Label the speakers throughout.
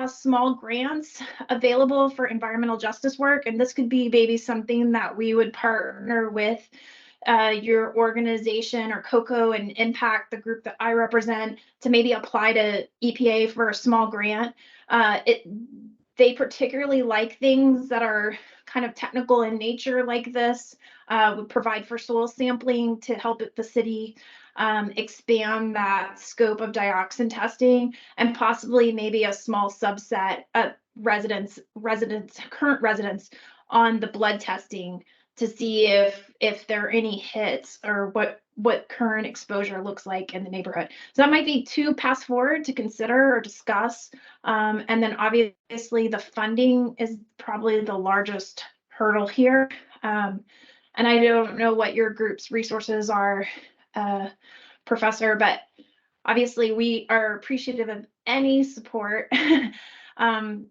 Speaker 1: has small grants available for environmental justice work, and this could be maybe something that we would partner with your organization or COCO and IMPAC, the group that I represent, to maybe apply to EPA for a small grant. They particularly like things that are kind of technical in nature like this, would provide for soil sampling to help the city expand that scope of dioxin testing, and possibly maybe a small subset of current residents on the blood testing to see if there are any hits or what current exposure looks like in the neighborhood. So that might be two paths forward to consider or discuss. And then obviously the funding is probably the largest hurdle here. And I don't know what your group's resources are, Professor, but obviously we are appreciative of any support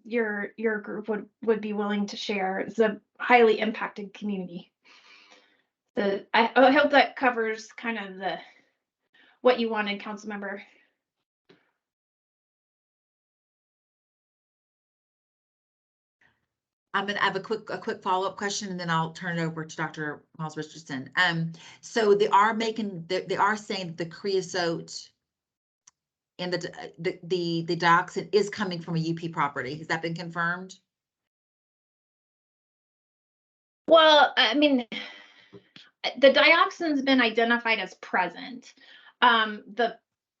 Speaker 1: your group would be willing to share. It's a highly impacted community. I hope that covers kind of what you wanted, Council Member.
Speaker 2: I'm gonna have a quick follow-up question, and then I'll turn it over to Dr. Miles Richardson. So they are saying that the creosote and the dioxin is coming from a UP property. Has that been confirmed?
Speaker 1: Well, I mean, the dioxin's been identified as present. The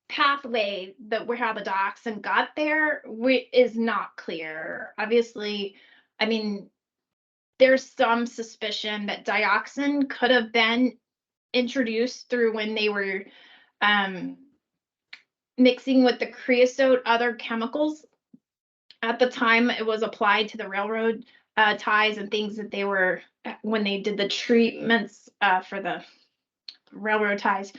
Speaker 1: pathway how the dioxin got there is not clear. Obviously, I mean, there's some suspicion that dioxin could have been introduced through when they were mixing with the creosote, other chemicals. At the time it was applied to the railroad ties and things that they were, when they did the treatments for the railroad ties,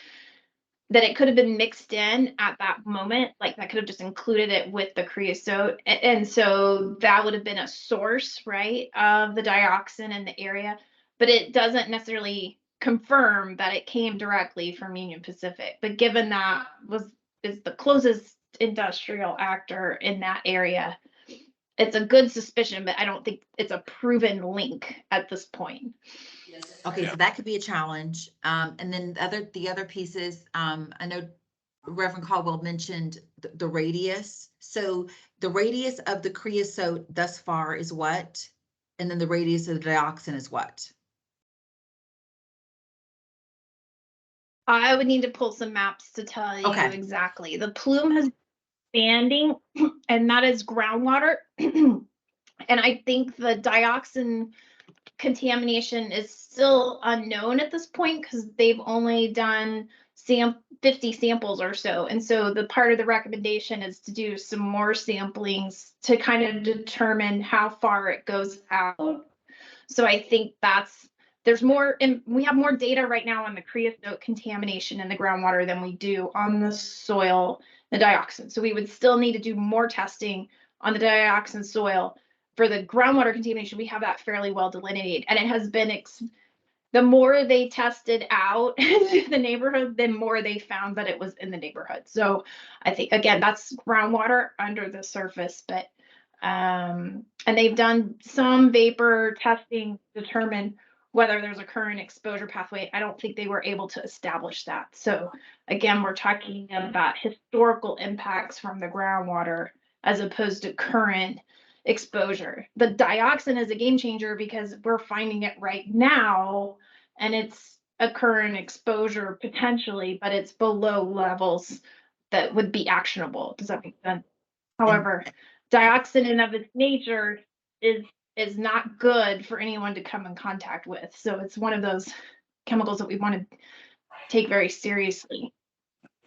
Speaker 1: that it could have been mixed in at that moment, like that could have just included it with the creosote. And so that would have been a source, right, of the dioxin in the area, but it doesn't necessarily confirm that it came directly from Union Pacific. But given that is the closest industrial actor in that area, it's a good suspicion, but I don't think it's a proven link at this point.
Speaker 2: Okay, so that could be a challenge. And then the other pieces, I know Reverend Caldwell mentioned the radius. So the radius of the creosote thus far is what? And then the radius of the dioxin is what?
Speaker 1: I would need to pull some maps to tell you exactly. The plume has expanding, and that is groundwater. And I think the dioxin contamination is still unknown at this point because they've only done 50 samples or so. And so the part of the recommendation is to do some more samplings to kind of determine how far it goes out. So I think there's more, and we have more data right now on the creosote contamination in the groundwater than we do on the soil, the dioxin. So we would still need to do more testing on the dioxin soil. For the groundwater contamination, we have that fairly well delineated, and it has been the more they tested out the neighborhood, the more they found that it was in the neighborhood. So I think, again, that's groundwater under the surface, but and they've done some vapor testing to determine whether there's a current exposure pathway. I don't think they were able to establish that. So again, we're talking about historical impacts from the groundwater as opposed to current exposure. The dioxin is a game changer because we're finding it right now, and it's a current exposure potentially, but it's below levels that would be actionable. Does that make sense? However, dioxin in of its nature is not good for anyone to come in contact with. So it's one of those chemicals that we want to take very seriously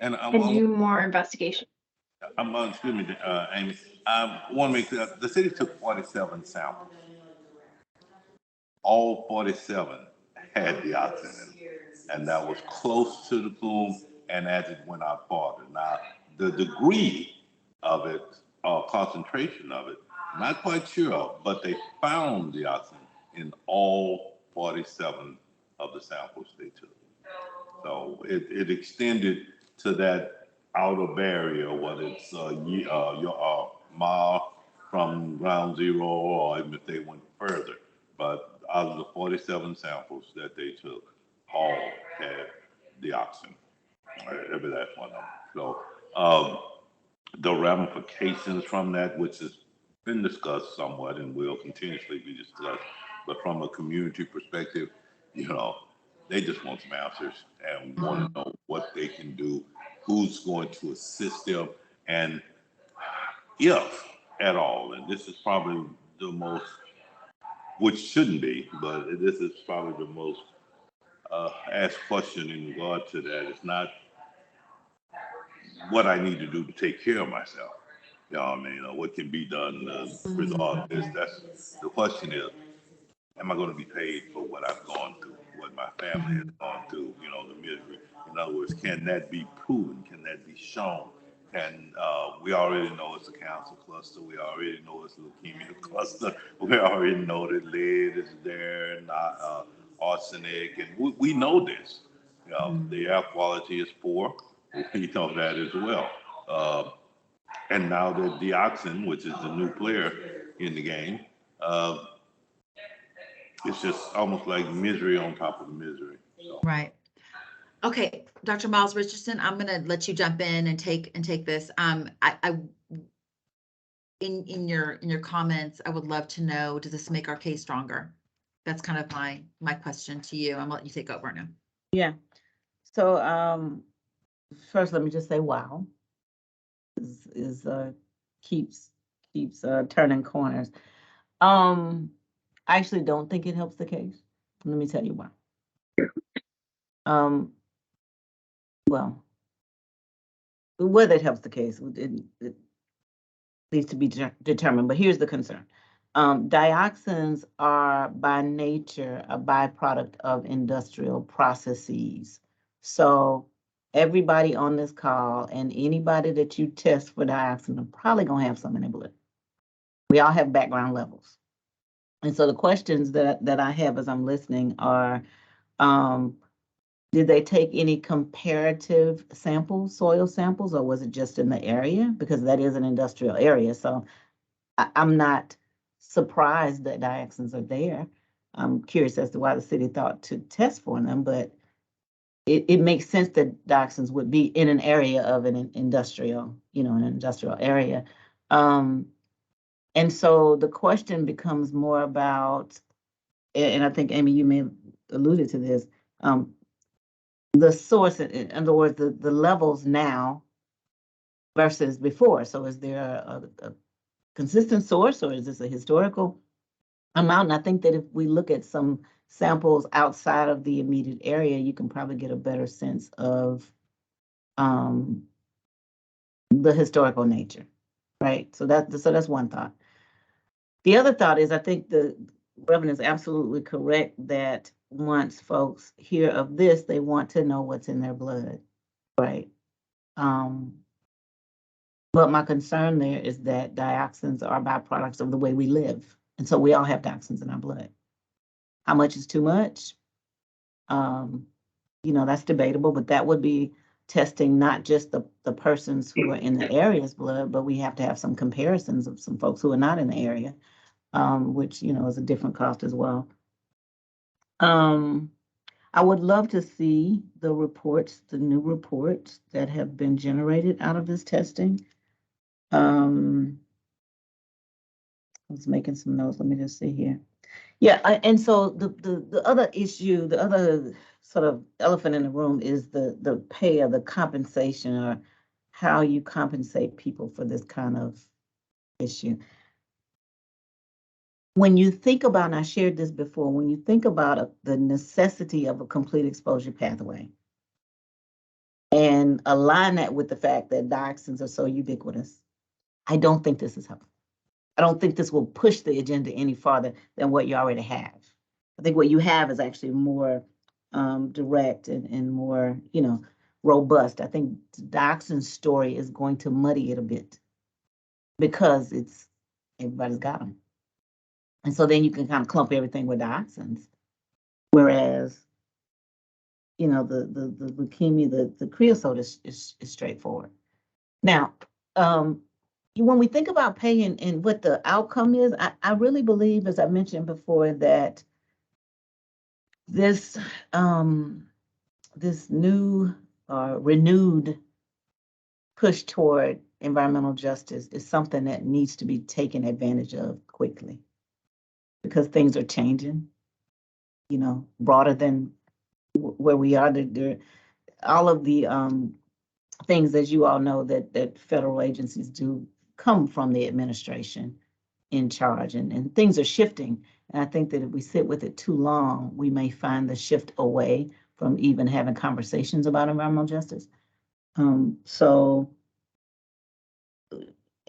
Speaker 1: and do more investigation.
Speaker 3: Excuse me, Amy. I want to make clear, the city took 47 samples. All 47 had dioxin in it, and that was close to the plume, and as it went out farther. Now, the degree of it, concentration of it, not quite sure of, but they found dioxin in all 47 of the samples they took. So it extended to that outer barrier, whether it's your mile from ground zero, or even if they went further. But out of the 47 samples that they took, all had dioxin, every last one of them. So the ramifications from that, which has been discussed somewhat and will continuously be discussed, but from a community perspective, they just want some answers and want to know what they can do, who's going to assist them, and if at all. And this is probably the most, which shouldn't be, but this is probably the most asked question in regard to that. It's not what I need to do to take care of myself. You know what I mean? What can be done to resolve this? That's the question is, am I going to be paid for what I've gone through, what my family has gone through, the misery? In other words, can that be proven? Can that be shown? And we already know it's a cancer cluster. We already know it's a leukemia cluster. We already know that lead is there and arsenic. And we know this. The air quality is poor. We know that as well. And now the dioxin, which is the new player in the game, it's just almost like misery on top of misery. So.
Speaker 2: Right. Okay, Dr. Miles Richardson, I'm going to let you jump in and take this. In your comments, I would love to know, does this make our case stronger? That's kind of my question to you. I'm gonna let you take over now.
Speaker 4: Yeah. So first, let me just say, wow, keeps turning corners. I actually don't think it helps the case. Let me tell you why. Well, whether it helps the case, it needs to be determined, but here's the concern. Dioxins are by nature a byproduct of industrial processes. So everybody on this call and anybody that you test for dioxin are probably gonna have some in their blood. We all have background levels. And so the questions that I have as I'm listening are, did they take any comparative samples, soil samples, or was it just in the area? Because that is an industrial area. So I'm not surprised that dioxins are there. I'm curious as to why the city thought to test for them, but it makes sense that dioxins would be in an area of an industrial, an industrial area. And so the question becomes more about, and I think, Amy, you may have alluded to this, the source, in other words, the levels now versus before. So is there a consistent source, or is this a historical amount? And I think that if we look at some samples outside of the immediate area, you can probably get a better sense of the historical nature, right? So that's one thought. The other thought is, I think the Reverend is absolutely correct that once folks hear of this, they want to know what's in their blood, right? But my concern there is that dioxins are byproducts of the way we live. And so we all have dioxins in our blood. How much is too much? That's debatable, but that would be testing not just the persons who are in the area's blood, but we have to have some comparisons of some folks who are not in the area, which, is a different cost as well. I would love to see the new reports that have been generated out of this testing. I was making some notes. Let me just see here. Yeah, and so the other issue, the other sort of elephant in the room is the pay or the compensation, or how you compensate people for this kind of issue. When you think about, and I shared this before, when you think about the necessity of a complete exposure pathway and align that with the fact that dioxins are so ubiquitous, I don't think this is helpful. I don't think this will push the agenda any farther than what you already have. I think what you have is actually more direct and more, robust. I think dioxin's story is going to muddy it a bit because everybody's got them. And so then you can kind of clump everything with dioxins. Whereas, the leukemia, the creosote is straightforward. Now, when we think about pay and what the outcome is, I really believe, as I mentioned before, that this this new renewed push toward environmental justice is something that needs to be taken advantage of quickly, because things are changing, you know, broader than where we are. All of the things, as you all know, that federal agencies do come from the administration in charge, and things are shifting. And I think that if we sit with it too long, we may find the shift away from even having conversations about environmental justice. So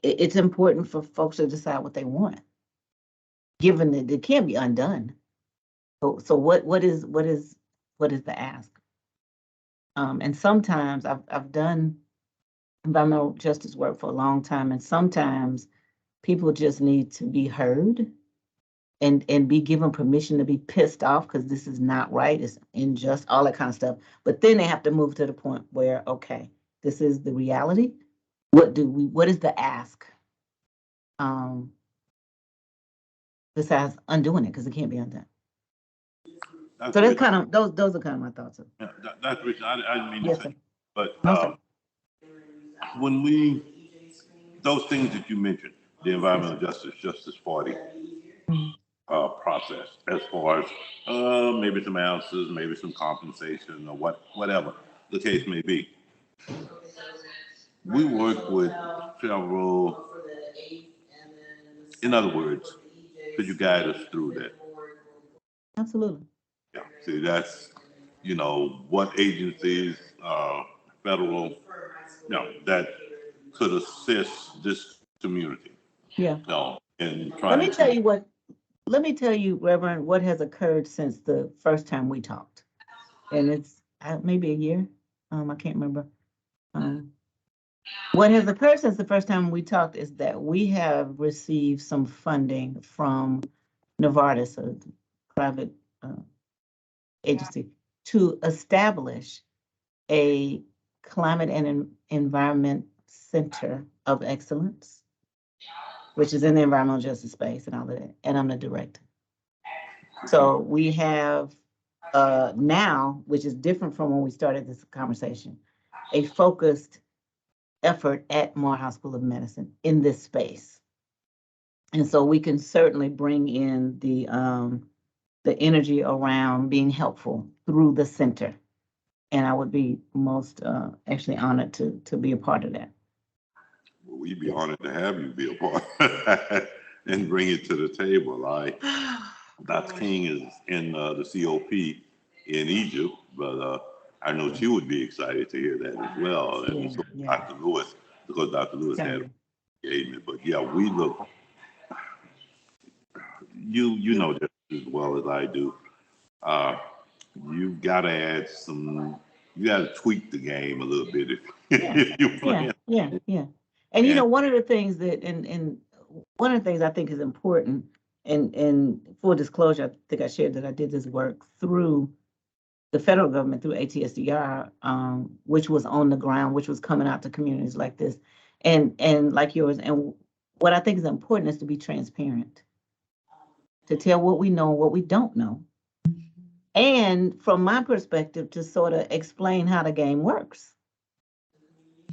Speaker 4: it's important for folks to decide what they want, given that it can't be undone. So what is the ask? And sometimes I've done environmental justice work for a long time, and sometimes people just need to be heard and be given permission to be pissed off because this is not right, it's unjust, all that kind of stuff. But then they have to move to the point where, okay, this is the reality. What is the ask? Besides undoing it, because it can't be undone. So that's kind of, those are kind of my thoughts.
Speaker 3: Yeah, that's Rich. I didn't mean
Speaker 4: Yes,
Speaker 3: to say,
Speaker 4: sir.
Speaker 3: but
Speaker 4: No, sir.
Speaker 3: when those things that you mentioned, the Environmental Justice Party process, as far as maybe some ounces, maybe some compensation, or whatever the case may be. We work with several, in other words, could you guide us through that?
Speaker 4: Absolutely.
Speaker 3: Yeah, see, that's, what agencies, federal, that could assist this community.
Speaker 4: Yeah.
Speaker 3: In
Speaker 4: Let
Speaker 3: trying
Speaker 4: me tell you, Reverend, what has occurred since the first time we talked. And it's maybe a year. I can't remember. What has occurred since the first time we talked is that we have received some funding from Novartis, a private agency, to establish a climate and environment center of excellence, which is in the environmental justice space and all of that. And I'm the director. So we have now, which is different from when we started this conversation, a focused effort at Morehouse School of Medicine in this space. And so we can certainly bring in the energy around being helpful through the center. And I would be most actually honored to be a part of that.
Speaker 3: Well, we'd be honored to have you be a part of that and bring it to the table. Dr. King is in the COP in Egypt, but I know she would be excited to hear that as well. And so Dr. Lewis, because Dr. Lewis had engagement. But yeah, we look, you know just as well as I do. You gotta add some, you gotta tweak the game a little bit if you plan.
Speaker 4: Yeah. And one of the things that, and one of the things I think is important, and full disclosure, I think I shared that I did this work through the federal government, through ATSDR, which was on the ground, which was coming out to communities like this, and like yours. And what I think is important is to be transparent, to tell what we know and what we don't know. And from my perspective, to sort of explain how the game works.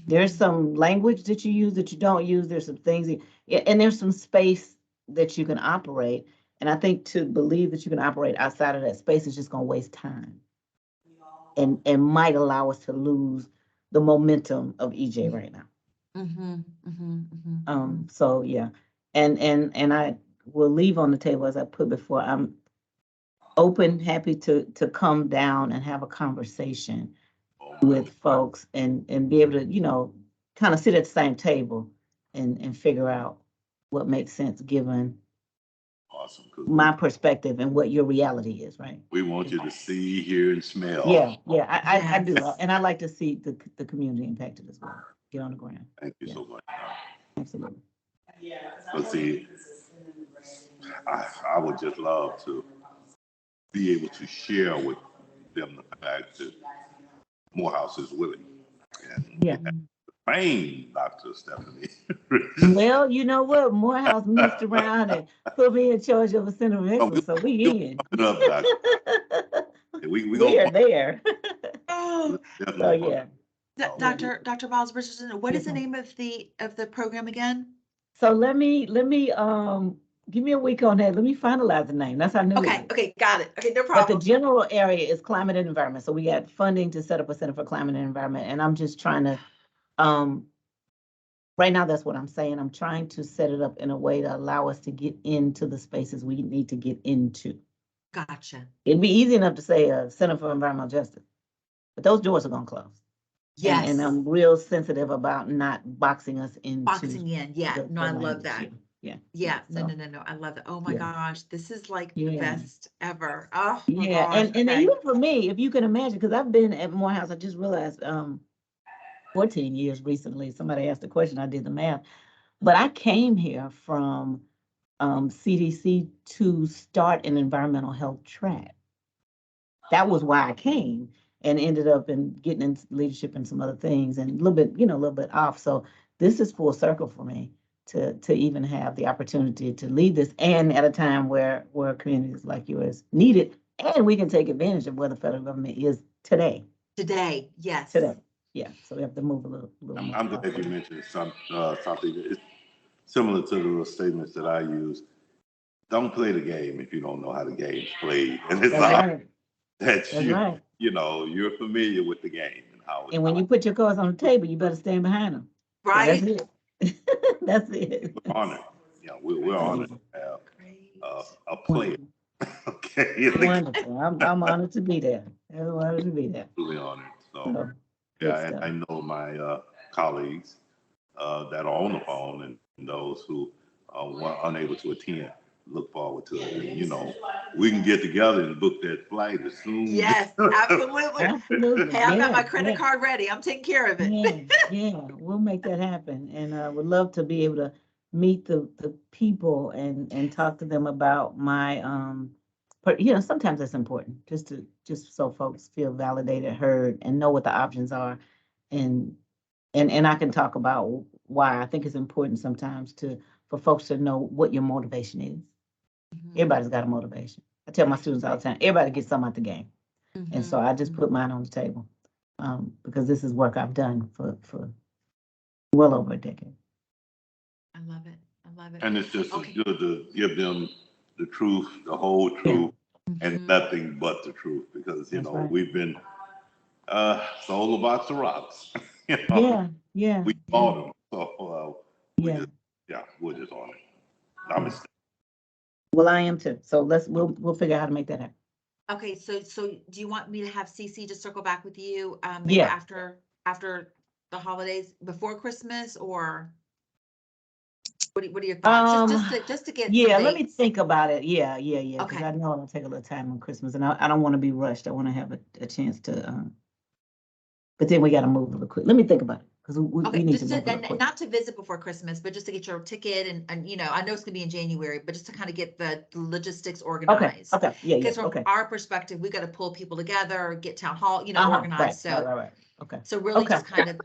Speaker 4: There's some language that you use that you don't use. There's some things, and there's some space that you can operate. And I think to believe that you can operate outside of that space is just going to waste time, and might allow us to lose the momentum of EJ right now. So yeah, and I will leave on the table, as I put before, I'm open, happy to come down and have a conversation with folks and be able to, kind of sit at the same table and figure out what makes sense given my perspective and what your reality is, right?
Speaker 3: We want you to see, hear, and smell.
Speaker 4: Yeah, I do. And I like to see the community impacted as well. Get on the ground.
Speaker 3: Thank you so much.
Speaker 4: Absolutely.
Speaker 3: But see, I would just love to be able to share with them the fact that Morehouse is willing. And train Dr. Stephanie.
Speaker 4: Well, you know what? Morehouse messed around and put me in charge of a center of excellence, so we in.
Speaker 3: It up, Doctor. We
Speaker 4: We are there.
Speaker 2: Oh,
Speaker 4: So, yeah.
Speaker 2: Dr. Miles Richardson, what is
Speaker 4: Yes,
Speaker 2: the
Speaker 4: ma'am.
Speaker 2: name of the program again?
Speaker 4: So let me give me a week on that. Let me finalize the name. That's how new it is.
Speaker 2: Okay, got it. Okay, no
Speaker 4: But the
Speaker 2: problem.
Speaker 4: general area is climate and environment. So we got funding to set up a center for climate and environment. And I'm just trying to, right now, that's what I'm saying. I'm trying to set it up in a way to allow us to get into the spaces we need to get into.
Speaker 2: Gotcha.
Speaker 4: It'd be easy enough to say a Center for Environmental Justice, but those doors are gonna close.
Speaker 2: Yes.
Speaker 4: And I'm real sensitive about not boxing us into.
Speaker 2: Boxing in. Yeah.
Speaker 4: the-
Speaker 2: No,
Speaker 4: the
Speaker 2: I love
Speaker 4: language.
Speaker 2: that.
Speaker 4: Yeah.
Speaker 2: Yeah.
Speaker 4: So,
Speaker 2: No. I love it. Oh my
Speaker 4: Yeah.
Speaker 2: gosh. This is like the
Speaker 4: Yeah.
Speaker 2: best ever. Oh my
Speaker 4: Yeah,
Speaker 2: gosh.
Speaker 4: and
Speaker 2: Okay.
Speaker 4: even for me, if you can imagine, because I've been at Morehouse, I just realized 14 years recently. Somebody asked a question, I did the math. But I came here from CDC to start an environmental health track. That was why I came, and ended up getting into leadership and some other things, and a little bit off. So this is full circle for me to even have the opportunity to lead this, and at a time where communities like yours need it, and we can take advantage of where the federal government is today.
Speaker 2: Today. Yes.
Speaker 4: Today, yeah. So we have to move a little more.
Speaker 3: I'm glad you mentioned something it's similar to the statements that I use. Don't play the game if you don't know how the game's played, and it's
Speaker 4: That's right.
Speaker 3: that
Speaker 4: That's right.
Speaker 3: you're familiar with the game and how.
Speaker 4: And when you put your cards on the table, you better stand behind them.
Speaker 2: Right.
Speaker 4: So that's it. That's it.
Speaker 3: We're honored. We're honored to have
Speaker 2: Great.
Speaker 3: a player. Okay.
Speaker 4: Wonderful. I'm honored to be there. I'm honored to be there.
Speaker 3: Really honored. So
Speaker 4: So, good
Speaker 3: yeah, and
Speaker 4: stuff.
Speaker 3: I know my colleagues that are on the phone and those who were unable to attend. Look forward to it. And, we can get together and book that flight as soon.
Speaker 2: Yes, absolutely.
Speaker 4: Absolutely.
Speaker 2: Hey, I've got
Speaker 4: Yeah,
Speaker 2: my credit
Speaker 4: yeah.
Speaker 2: card ready. I'm taking care of it.
Speaker 4: Yeah, we'll make that happen. And I would love to be able to meet the people and talk to them about my, but sometimes that's important, just so folks feel validated, heard, and know what the options are. And I can talk about why I think it's important sometimes for folks to know what your motivation is. Everybody's got a motivation. I tell my students all the time, everybody gets something out the game. And so I just put mine on the table, because this is work I've done for well over a decade.
Speaker 2: I love it. I love it.
Speaker 3: And it's just as good to give them the truth, the whole truth, and nothing but the truth, because
Speaker 4: Right.
Speaker 3: we've been sold a box of rocks.
Speaker 4: Yeah.
Speaker 3: We bought them, so we're just on it. Namaste.
Speaker 4: Well, I am too. So we'll figure out how to make that happen.
Speaker 2: Okay, so do you want me to have Cece just circle back with you maybe after the holidays, before Christmas, or what are your thoughts? Just to get
Speaker 4: let me think about it. Yeah. Because
Speaker 2: Okay.
Speaker 4: I know I'm gonna take a little time on Christmas, and I don't want to be rushed. I want to have a chance to. But then we got to move a little quick. Let me think about it, because we need to move a little quick.
Speaker 2: Not to visit before Christmas, but just to get your ticket and I know it's gonna be in January, but just to kind of get the logistics organized.
Speaker 4: Okay. Yeah.
Speaker 2: Because from
Speaker 4: Okay.
Speaker 2: our perspective, we got to pull people together, get town hall, organized.
Speaker 4: Right. Okay.
Speaker 2: So really
Speaker 4: Okay.
Speaker 2: just kind of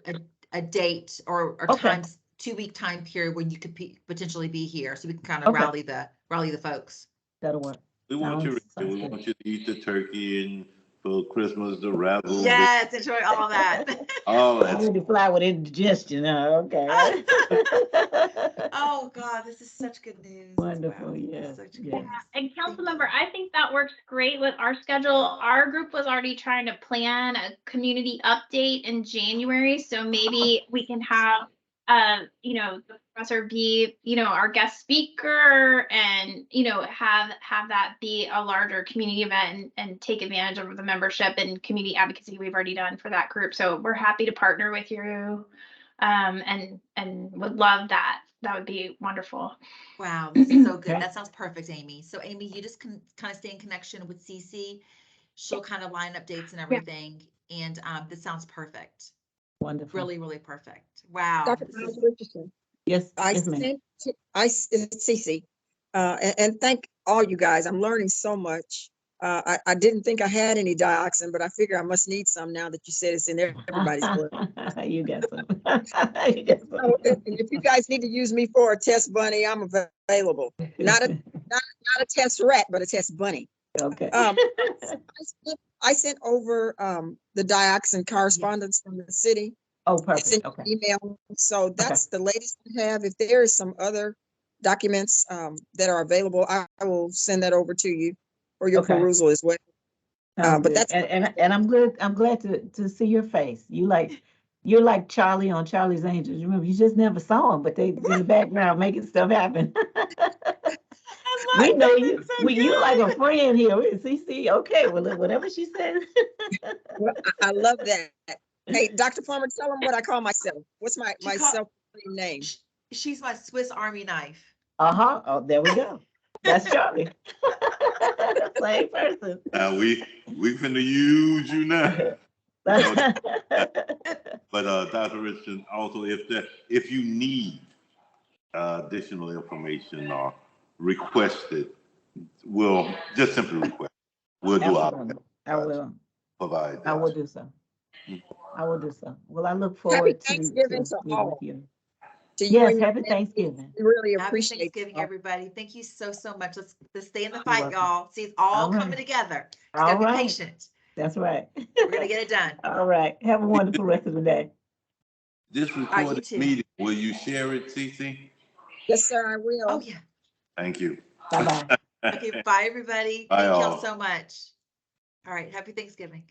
Speaker 2: a date or
Speaker 4: Okay.
Speaker 2: times, 2-week time period when you could potentially be here, so we can kind of rally the folks.
Speaker 4: That'll work.
Speaker 3: We want you to eat the turkey, and for Christmas the razzle.
Speaker 2: Yes, enjoy all that.
Speaker 3: All
Speaker 4: I
Speaker 3: that.
Speaker 4: need to fly with indigestion. Okay.
Speaker 2: Oh God, this is such good news.
Speaker 4: Wonderful.
Speaker 2: Wow.
Speaker 4: Yes.
Speaker 2: Such good
Speaker 4: Yes.
Speaker 2: news.
Speaker 1: And council member, I think that works great with our schedule. Our group was already trying to plan a community update in January, so maybe we can have the professor be, our guest speaker, and have that be a larger community event, and take advantage of the membership and community advocacy we've already done for that group. So we're happy to partner with you, and would love that. That would be wonderful.
Speaker 2: Wow, this is so good.
Speaker 4: Okay.
Speaker 2: That sounds perfect, Amy. So Amy, you just can kind of stay in connection with Cece. She'll kind of line up dates and everything. And this sounds perfect.
Speaker 4: Wonderful.
Speaker 2: Really, really perfect. Wow.
Speaker 5: Dr. Miles Richardson,
Speaker 4: Yes.
Speaker 5: it's Cece, and thank all you guys. I'm learning so much. I didn't think I had any dioxin, but I figure I must need some now that you said it's in everybody's blood.
Speaker 4: You got some. You got some.
Speaker 5: So if you guys need to use me for a test bunny, I'm available. Not a test rat, but a test bunny.
Speaker 4: Okay.
Speaker 5: I sent over the dioxin correspondence from the city.
Speaker 4: Oh,
Speaker 5: It's
Speaker 4: perfect.
Speaker 5: in
Speaker 4: Okay.
Speaker 5: email. So that's the latest I have. If there is some other documents that are available, I will send that over to you for your perusal as well.
Speaker 4: But
Speaker 5: But that's
Speaker 4: and I'm glad to see your face. You're like Charlie on Charlie's Angels. Remember, you just never saw him, but they in the background making stuff happen. We know you. You like a friend here. CC. Okay, well, look, whatever she says.
Speaker 5: I love that. Hey, Dr. Plummer, tell them what I call myself. What's my self name?
Speaker 2: She's my Swiss Army knife.
Speaker 4: Uh-huh. Oh, there we go. That's Charlie. Same person.
Speaker 3: We finna use you now. But Dr. Richardson, also if you need additional information or request it, we'll just simply request. We'll do our best.
Speaker 4: I will.
Speaker 3: Provide that.
Speaker 4: I will do so. I will do so. Well, I look
Speaker 5: Happy
Speaker 4: forward
Speaker 5: Thanksgiving to
Speaker 4: meeting
Speaker 5: all.
Speaker 4: with you.
Speaker 5: To you
Speaker 4: Yes,
Speaker 5: and your
Speaker 4: happy
Speaker 5: family.
Speaker 4: Thanksgiving.
Speaker 5: We really
Speaker 2: Happy
Speaker 5: appreciate
Speaker 2: Thanksgiving,
Speaker 5: it.
Speaker 2: everybody. Thank you so much. Let's stay in the
Speaker 4: You're
Speaker 2: fight,
Speaker 4: welcome.
Speaker 2: y'all. See, it's all
Speaker 4: All right.
Speaker 2: coming together. Just
Speaker 4: All
Speaker 2: gotta be
Speaker 4: right.
Speaker 2: patient.
Speaker 4: That's right.
Speaker 2: We're gonna get it done.
Speaker 4: All right. Have a wonderful rest of the day.
Speaker 3: This
Speaker 2: you
Speaker 3: recorded
Speaker 2: too.
Speaker 3: meeting, will you share it, Cece?
Speaker 5: Yes, sir, I will.
Speaker 2: Oh, yeah.
Speaker 3: Thank you.
Speaker 4: Bye-bye.
Speaker 2: Okay, bye, everybody.
Speaker 3: Bye,
Speaker 2: Thank y'all
Speaker 3: all.
Speaker 2: so much. All right, happy Thanksgiving.